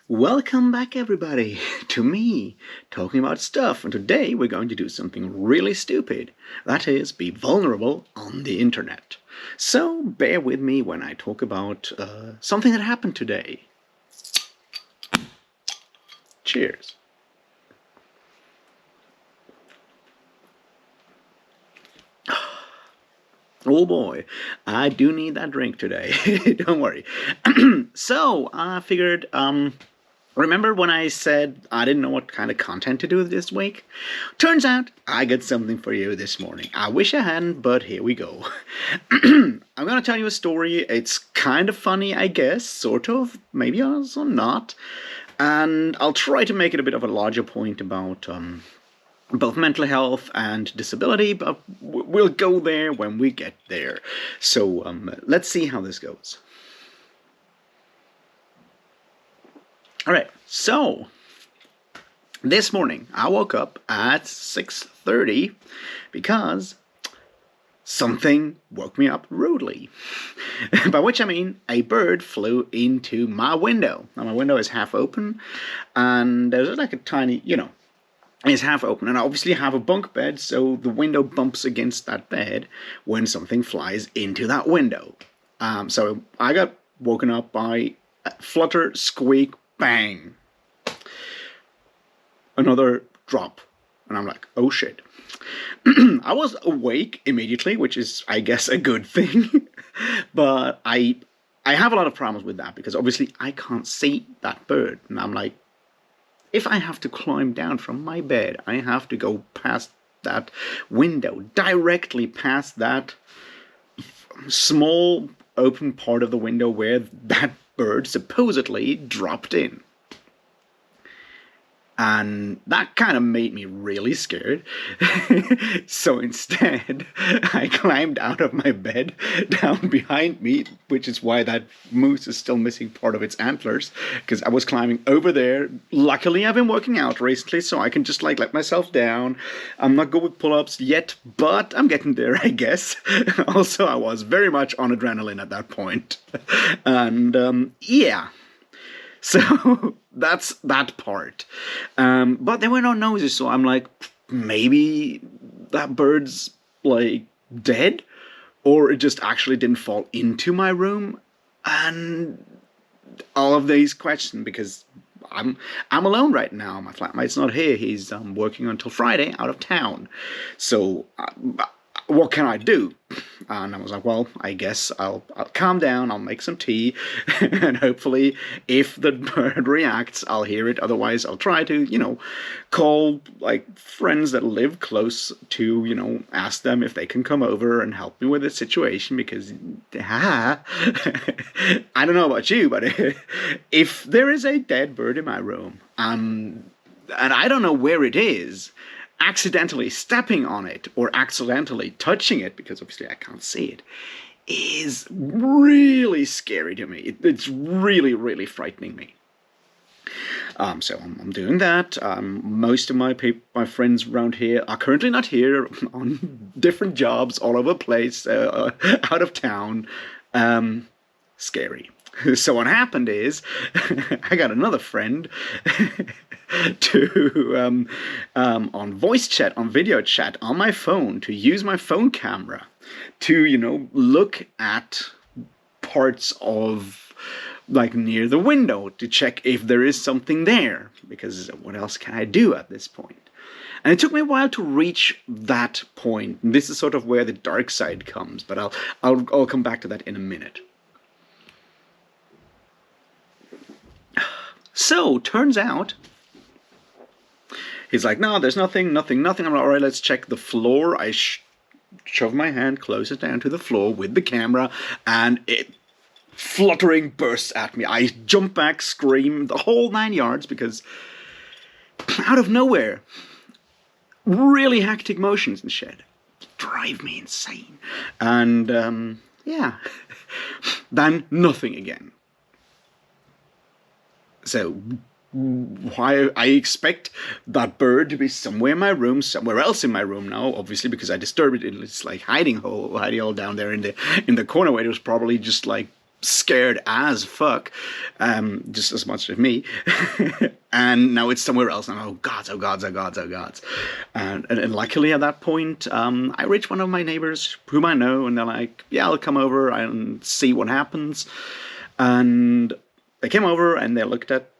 Welcome back, everybody, to me talking about stuff. And today we're going to do something really stupid. That is, be vulnerable on the internet. So bear with me when I talk about something that happened today. Cheers. Oh boy, I do need that drink today. Don't worry. So I figured, remember when I said I didn't know what kind of content to do this week? Turns out I got something for you this morning. I wish I hadn't, but here we go. I'm gonna tell you a story. It's kind of funny, I guess, sort of, maybe also not. And I'll try to make it a bit of a larger point about both mental health and disability, but we'll go there when we get there. So let's see how this goes. All right, so this morning I woke up at 6:30 because something woke me up rudely. By which I mean a bird flew into my window. Now my window is half open, and there's like a tiny, it's half open, and I obviously have a bunk bed, so the window bumps against that bed when something flies into that window. So I got woken up by flutter, squeak, bang. Another drop, and I'm like, oh shit. I was awake immediately, which is, I guess, a good thing, but I have a lot of problems with that, because obviously I can't see that bird, and I'm like, if I have to climb down from my bed, I have to go past that window, directly past that small open part of the window where that bird supposedly dropped in. And that kind of made me really scared. So instead, I climbed out of my bed, down behind me, which is why that moose is still missing part of its antlers, because I was climbing over there. Luckily, I've been working out recently, so I can just let myself down. I'm not good with pull-ups yet, but I'm getting there, I guess. Also, I was very much on adrenaline at that point. And yeah. So that's that part. But there were no noises, so I'm like, maybe that bird's dead, or it just actually didn't fall into my room. And all of these questions, because I'm alone right now. My flatmate's not here. He's working until Friday out of town. So what can I do? And I was like, well, I guess I'll calm down, I'll make some tea, and hopefully if the bird reacts, I'll hear it. Otherwise, I'll try to, call, friends that live close to, ask them if they can come over and help me with the situation, because, I don't know about you, but if there is a dead bird in my room, and I don't know where it is, accidentally stepping on it or accidentally touching it, because obviously I can't see it, is really scary to me. It's really, really frightening me. So I'm doing that. Most of my friends around here are currently not here, on different jobs all over the place, out of town. Scary. So what happened is, I got another friend to on voice chat, on video chat, on my phone, to use my phone camera to look at parts of near the window to check if there is something there, because what else can I do at this point? And it took me a while to reach that point. And this is sort of where the dark side comes, but I'll come back to that in a minute. So, turns out, he's like, no, there's nothing. I'm like, all right, let's check the floor. I shove my hand closer down to the floor with the camera, and it fluttering bursts at me. I jump back, scream, the whole 9 yards, because out of nowhere, really hectic motions and shit drive me insane. And, yeah, then nothing again. So, why I expect that bird to be somewhere in my room, somewhere else in my room now, obviously, because I disturbed it. It's hiding hole down there in the corner, where it was probably just scared as fuck, just as much as me. And now it's somewhere else, and oh gods, oh gods, oh gods, oh gods. And luckily at that point, I reached one of my neighbors whom I know, and they're like, yeah, I'll come over and see what happens. And they came over and they looked at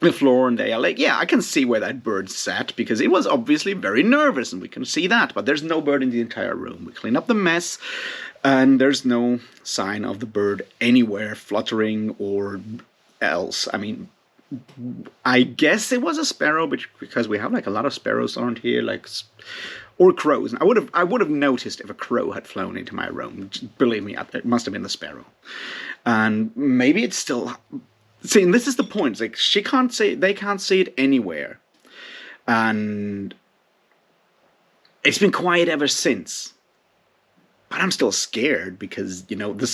the floor, and they are like, yeah, I can see where that bird sat, because it was obviously very nervous, and we can see that, but there's no bird in the entire room. We clean up the mess, and there's no sign of the bird anywhere fluttering or else. I mean, I guess it was a sparrow, because we have like a lot of sparrows around here, like, or crows. And I would have noticed if a crow had flown into my room. Believe me, it must have been the sparrow. And maybe it's still. See, and this is the point. It's like they can't see it anywhere, and it's been quiet ever since. But I'm still scared because, you know, the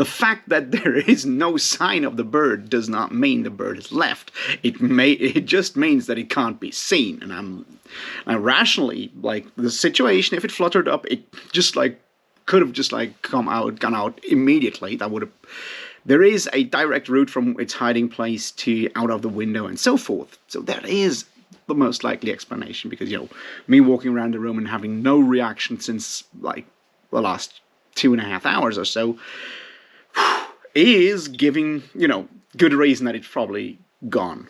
fact that there is no sign of the bird does not mean the bird has left. It just means that it can't be seen. And I'm rationally, like, the situation, if it fluttered up, it just like could have just like gone out immediately. That would have. There is a direct route from its hiding place to out of the window and so forth. So that is the most likely explanation, because, you know, me walking around the room and having no reaction since like the last 2.5 hours or so is giving, you know, good reason that it's probably gone.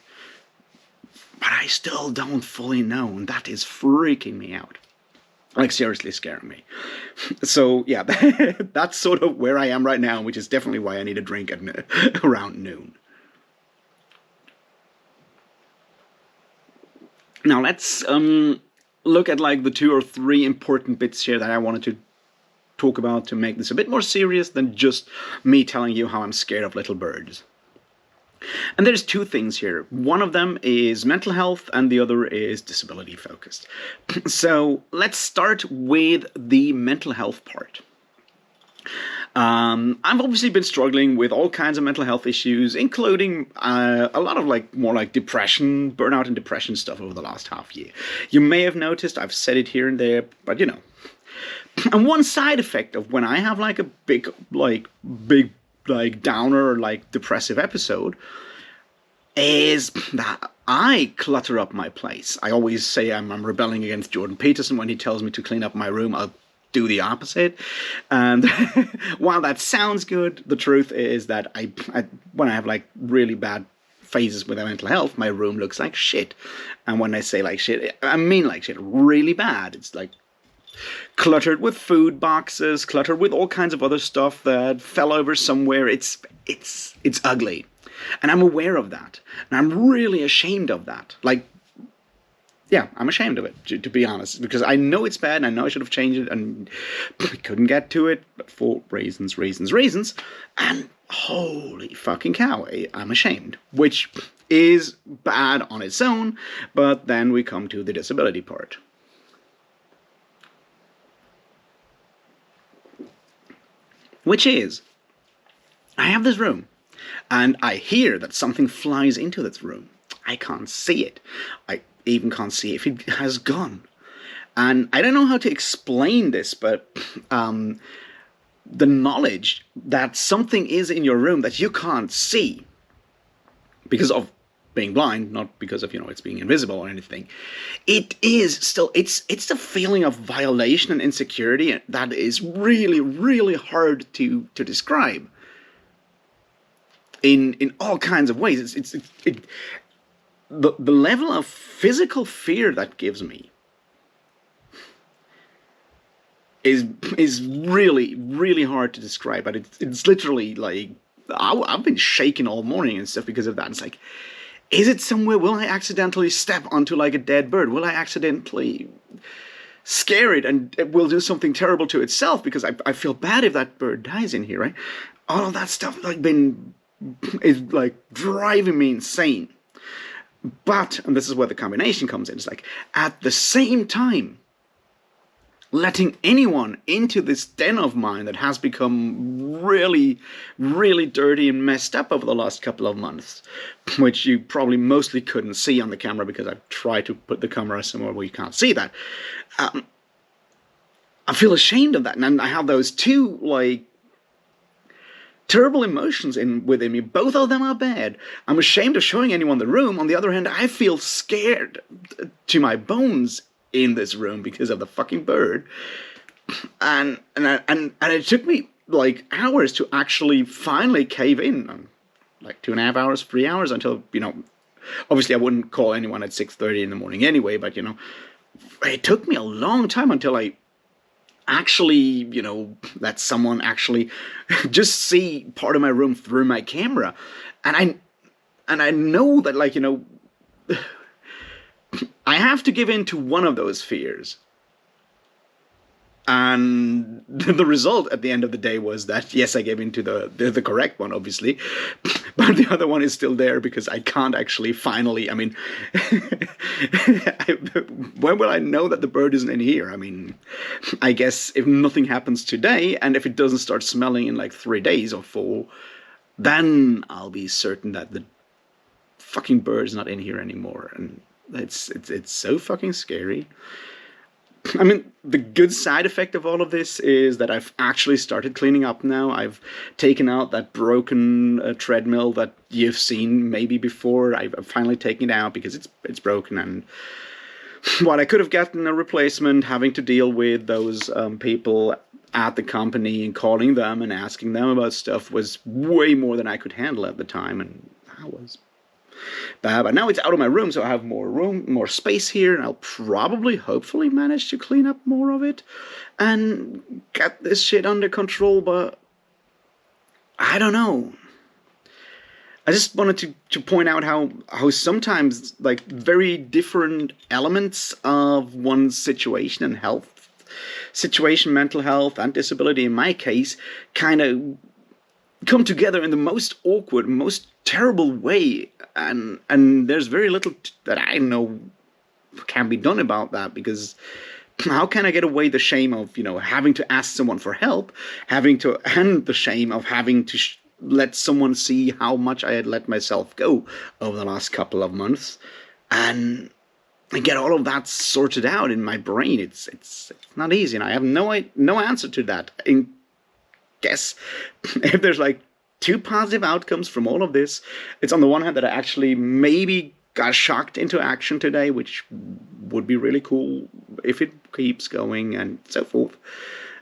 But I still don't fully know, and that is freaking me out. Like, seriously scaring me. So, yeah, that's sort of where I am right now, which is definitely why I need a drink at around noon. Now, let's look at, like, the 2 or 3 important bits here that I wanted to talk about to make this a bit more serious than just me telling you how I'm scared of little birds. And there's 2 things here. One of them is mental health, and the other is disability focused. So let's start with the mental health part. I've obviously been struggling with all kinds of mental health issues, including a lot of like more like depression, burnout and depression stuff over the last half year. You may have noticed I've said it here and there, but you know. And one side effect of when I have like a big downer or like depressive episode is that I clutter up my place. I always say I'm rebelling against Jordan Peterson when he tells me to clean up my room. I'll do the opposite. And while that sounds good, the truth is that I when I have like really bad phases with my mental health, my room looks like shit. And when I say like shit, I mean like shit, really bad. It's like cluttered with food boxes, cluttered with all kinds of other stuff that fell over somewhere. It's ugly. And I'm aware of that. And I'm really ashamed of that. Like, yeah, I'm ashamed of it, to be honest. Because I know it's bad, and I know I should have changed it, and I couldn't get to it for reasons. And holy fucking cow, I'm ashamed. Which is bad on its own, but then we come to the disability part. Which is, I have this room, and I hear that something flies into this room. I can't see it. I even can't see if it has gone. And I don't know how to explain this, but the knowledge that something is in your room that you can't see because of being blind, not because of, you know, it's being invisible or anything, it is still, it's the feeling of violation and insecurity that is really, really hard to describe in all kinds of ways. The level of physical fear that gives me is really, really hard to describe, but it's literally like, I've been shaking all morning and stuff because of that. It's like, is it somewhere? Will I accidentally step onto like a dead bird? Will I accidentally scare it and it will do something terrible to itself because I feel bad if that bird dies in here, right? All of that stuff is like driving me insane. But, and this is where the combination comes in, it's like, at the same time, letting anyone into this den of mine that has become really, really dirty and messed up over the last couple of months, which you probably mostly couldn't see on the camera because I've tried to put the camera somewhere where you can't see that. I feel ashamed of that, and I have those 2, like, terrible emotions within me. Both of them are bad. I'm ashamed of showing anyone the room. On the other hand, I feel scared to my bones in this room because of the fucking bird. And it took me like hours to actually finally cave in. Like 2.5 hours, 3 hours until, obviously I wouldn't call anyone at 6:30 in the morning anyway, but it took me a long time until I actually, let someone actually just see part of my room through my camera. And I know that, like, I have to give in to one of those fears. And the result at the end of the day was that, yes, I gave in to the correct one, obviously. But the other one is still there because I can't actually finally, when will I know that the bird isn't in here? I guess if nothing happens today, and if it doesn't start smelling in like 3 days or 4, then I'll be certain that the fucking bird is not in here anymore. And it's so fucking scary. The good side effect of all of this is that I've actually started cleaning up now. I've taken out that broken treadmill that you've seen maybe before. I've finally taken it out because it's broken. And while I could have gotten a replacement, having to deal with those people at the company and calling them and asking them about stuff was way more than I could handle at the time. And that was bad. But now it's out of my room, so I have more room, more space here, and I'll probably, hopefully, manage to clean up more of it and get this shit under control. But I don't know. I just wanted to point out how sometimes, like, very different elements of one's situation and health situation, mental health and disability in my case, kind of come together in the most awkward, most terrible way, and there's very little that I know can be done about that, because how can I get away the shame of having to ask someone for help, and the shame of having to let someone see how much I had let myself go over the last couple of months, and get all of that sorted out in my brain. It's not easy, and I have no answer to that. Guess if there's like 2 positive outcomes from all of this, it's on the one hand that I actually maybe got shocked into action today, which would be really cool if it keeps going and so forth.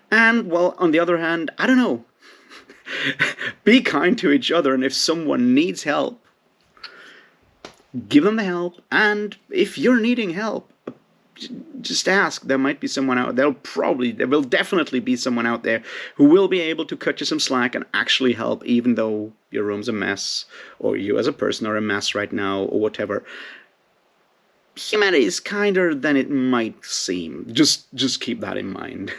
And, well, on the other hand, I don't know. Be kind to each other, and if someone needs help, give them the help. And if you're needing help, just ask. There might be someone out there. There will definitely be someone out there who will be able to cut you some slack and actually help, even though your room's a mess, or you as a person are a mess right now, or whatever. Humanity is kinder than it might seem. Just keep that in mind.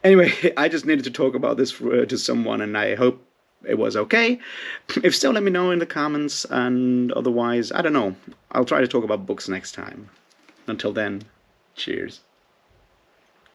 Anyway, I just needed to talk about this to someone, and I hope it was okay. If so, let me know in the comments, and otherwise, I don't know. I'll try to talk about books next time. Until then, cheers.